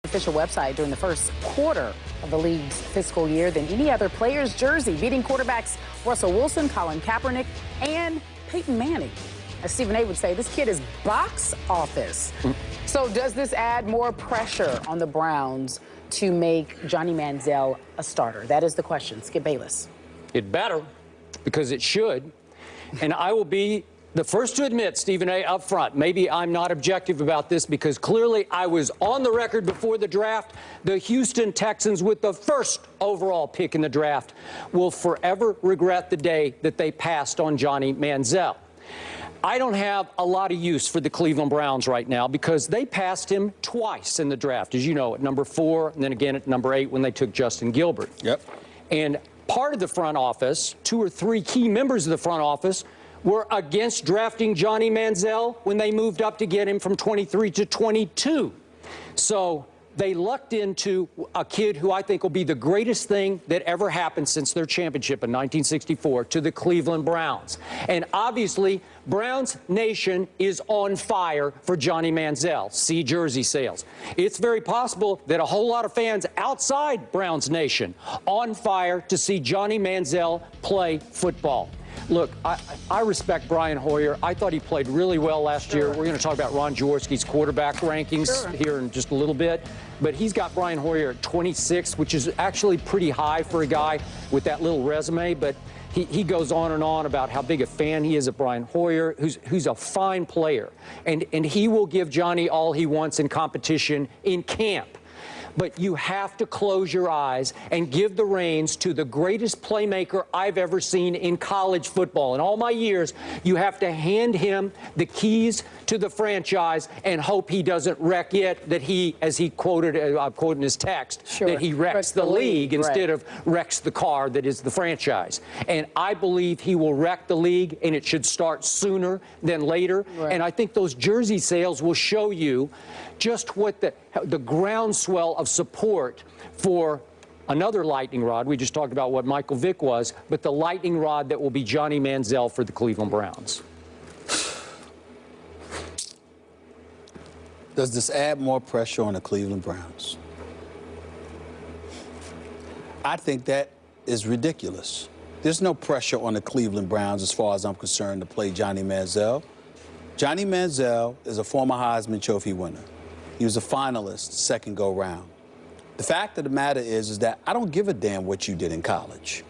official website during the first quarter of the league's fiscal year than any other player's jersey, beating quarterbacks Russell Wilson, Colin Kaepernick, and Peyton Manning. As Stephen A. would say, this kid is box office. So does this add more pressure on the Browns to make Johnny Manziel a starter? That is the question. Skip Bayless. It better, because it should. And I will be the first to admit, Stephen A., up front, maybe I'm not objective about this because clearly I was on the record before the draft. The Houston Texans, with the first overall pick in the draft, will forever regret the day that they passed on Johnny Manziel. I don't have a lot of use for the Cleveland Browns right now because they passed him twice in the draft, as you know, at number 4 and then again at number 8 when they took Justin Gilbert. Yep. And part of the front office, 2 or 3 key members of the front office, were against drafting Johnny Manziel when they moved up to get him from 23 to 22. So they lucked into a kid who I think will be the greatest thing that ever happened since their championship in 1964 to the Cleveland Browns. And obviously, Browns Nation is on fire for Johnny Manziel. See jersey sales. It's very possible that a whole lot of fans outside Browns Nation on fire to see Johnny Manziel play football. Look, I respect Brian Hoyer. I thought he played really well last year. We're going to talk about Ron Jaworski's quarterback rankings here in just a little bit. But he's got Brian Hoyer at 26, which is actually pretty high for a guy with that little resume. But he goes on and on about how big a fan he is of Brian Hoyer, who's a fine player. And he will give Johnny all he wants in competition in camp. But you have to close your eyes and give the reins to the greatest playmaker I've ever seen in college football. In all my years, you have to hand him the keys to the franchise and hope he doesn't wreck it, that he, as he quoted, I'm quoting his text, that he wrecks the league instead of wrecks the car that is the franchise. And I believe he will wreck the league, and it should start sooner than later. And I think those jersey sales will show you just what the groundswell of support for another lightning rod. We just talked about what Michael Vick was, but the lightning rod that will be Johnny Manziel for the Cleveland Browns. Does this add more pressure on the Cleveland Browns? I think that is ridiculous. There's no pressure on the Cleveland Browns, as far as I'm concerned, to play Johnny Manziel. Johnny Manziel is a former Heisman Trophy winner. He was a finalist second go-round. The fact of the matter is that I don't give a damn what you did in college.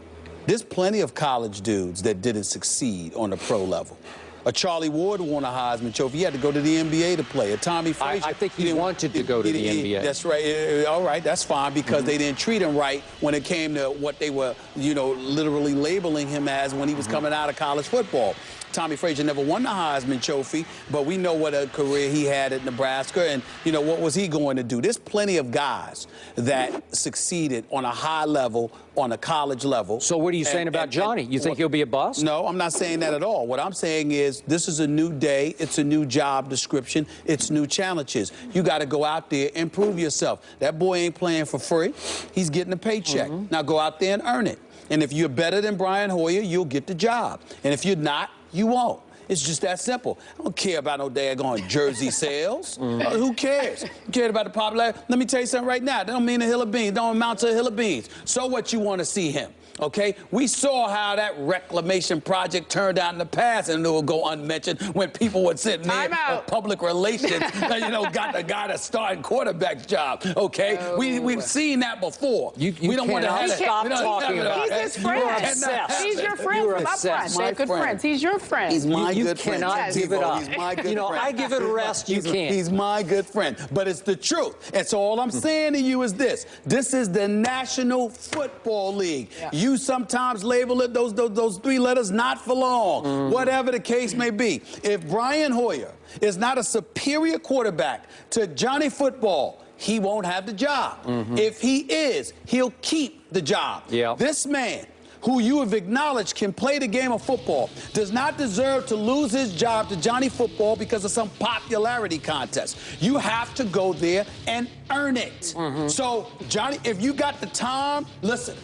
There's plenty of college dudes that didn't succeed on the pro level. A Charlie Ward won a Heisman Trophy. He had to go to the NBA to play. A Tommy Frazier. I think he wanted to go to the NBA. That's right. All right, that's fine, because they didn't treat him right when it came to what they were, literally labeling him as when he was coming out of college football. Tommy Frazier never won the Heisman Trophy, but we know what a career he had at Nebraska, and, what was he going to do? There's plenty of guys that succeeded on a high level, on a college level. So what are you saying about Johnny? You think he'll be a bust? No, I'm not saying that at all. What I'm saying is this is a new day. It's a new job description. It's new challenges. You got to go out there and prove yourself. That boy ain't playing for free. He's getting a paycheck. Now go out there and earn it. And if you're better than Brian Hoyer, you'll get the job. And if you're not, you won't. It's just that simple. I don't care about no daggone jersey sales. Who cares? You care about the popularity? Let me tell you something right now. That don't mean a hill of beans. Don't amount to a hill of beans. So what you want to see him? Okay? We saw how that reclamation project turned out in the past, and it will go unmentioned when people were sitting there for public relations, got the guy that's starting quarterback's job. Okay? We've seen that before. We don't want to stop talking about it. He's his friend. He's your friend from up front. They're good friends. He's your friend. He's my good friend. You cannot give it up. He's my good friend. I give it a rest. You can't. He's my good friend. But it's the truth. And so all I'm saying to you is this. This is the National Football League. You sometimes label it those 3 letters, not for long. Whatever the case may be. If Brian Hoyer is not a superior quarterback to Johnny Football, he won't have the job. If he is, he'll keep the job. This man, who you have acknowledged can play the game of football, does not deserve to lose his job to Johnny Football because of some popularity contest. You have to go there and earn it. So, Johnny, if you got the time, listen,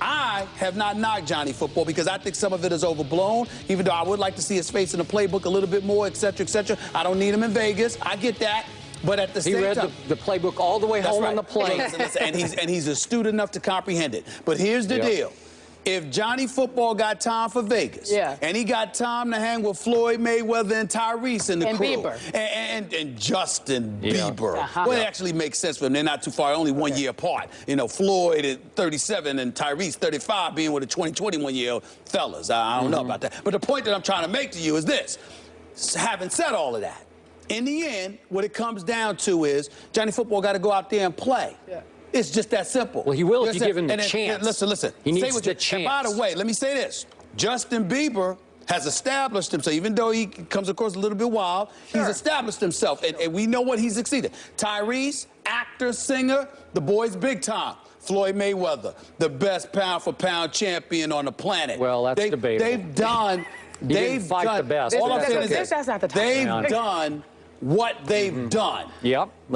I have not knocked Johnny Football because I think some of it is overblown, even though I would like to see his face in the playbook a little bit more, et cetera, et cetera. I don't need him in Vegas. I get that. But at the same time, he read the playbook all the way home on the plane. Listen, and he's astute enough to comprehend it. But here's the deal. If Johnny Football got time for Vegas, and he got time to hang with Floyd Mayweather and Tyrese and the crew, Bieber. And Justin Bieber, well, it actually makes sense for them. They're not too far, only 1 year apart. You know, Floyd at 37 and Tyrese 35, being with a 21-year-old fellas. I don't know about that. But the point that I'm trying to make to you is this: having said all of that, in the end, what it comes down to is Johnny Football got to go out there and play. It's just that simple. Well, he will if you give him the chance. Listen. He needs the chance. And by the way, let me say this. Justin Bieber has established himself. Even though he comes across a little bit wild, he's established himself, and we know what he's succeeded. Tyrese, actor, singer, the boy's big time. Floyd Mayweather, the best pound-for-pound champion on the planet. Well, that's debatable. They've done the best. All I'm saying is this. That's not the time. They've done what they've done.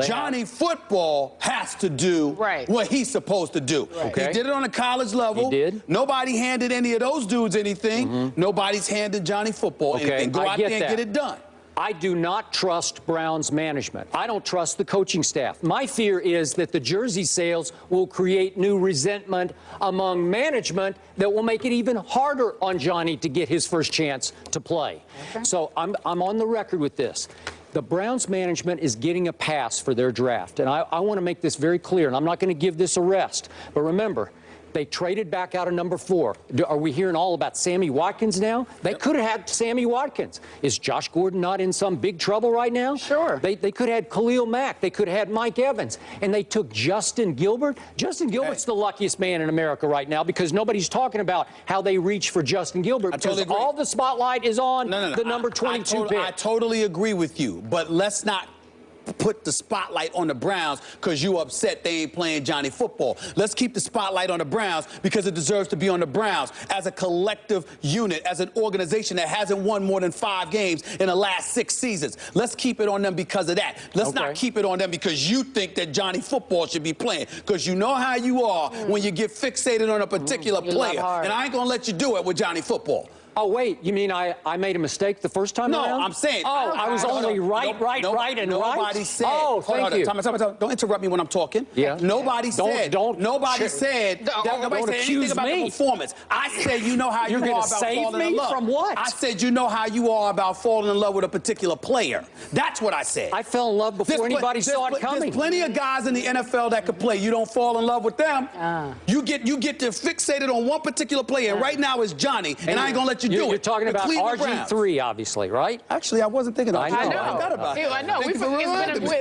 Johnny Football has to do what he's supposed to do. He did it on a college level. He did. Nobody handed any of those dudes anything. Nobody's handed Johnny Football anything. Go out there and get it done. I do not trust Browns management. I don't trust the coaching staff. My fear is that the jersey sales will create new resentment among management that will make it even harder on Johnny to get his first chance to play. So I'm on the record with this. The Browns management is getting a pass for their draft, and I want to make this very clear, and I'm not going to give this a rest. But remember, they traded back out of number 4. Are we hearing all about Sammy Watkins now? They could have had Sammy Watkins. Is Josh Gordon not in some big trouble right now? Sure. They could have had Khalil Mack. They could have had Mike Evans. And they took Justin Gilbert. Justin Gilbert's the luckiest man in America right now because nobody's talking about how they reach for Justin Gilbert because all the spotlight is on the number 22 pick. I totally agree with you, but let's not put the spotlight on the Browns because you upset they ain't playing Johnny Football. Let's keep the spotlight on the Browns because it deserves to be on the Browns as a collective unit, as an organization that hasn't won more than 5 games in the last 6 seasons. Let's keep it on them because of that. Let's not keep it on them because you think that Johnny Football should be playing, because you know how you are when you get fixated on a particular player. And I ain't going to let you do it with Johnny Football. Oh, wait, you mean I made a mistake the first time around? No, I'm saying. Oh, I was only right. Nobody said. Oh, thank you. Time. Don't interrupt me when I'm talking. Nobody said. Nobody said anything about the performance. I said you know how you are about falling in love. From what? I said you know how you are about falling in love with a particular player. That's what I said. I fell in love before anybody saw it coming. There's plenty of guys in the NFL that could play. You don't fall in love with them. You get fixated on one particular player. And right now it's Johnny, and I ain't gonna let you do it. You're talking about RG3, obviously, right? Actually, I wasn't thinking of RG3. I know. I forgot about it. I know. We forgot about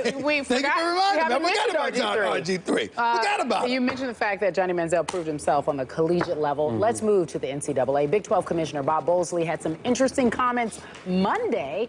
RG3. Forgot about it. You mentioned the fact that Johnny Manziel proved himself on the collegiate level. Let's move to the NCAA. Big 12 Commissioner Bob Bowlesley had some interesting comments Monday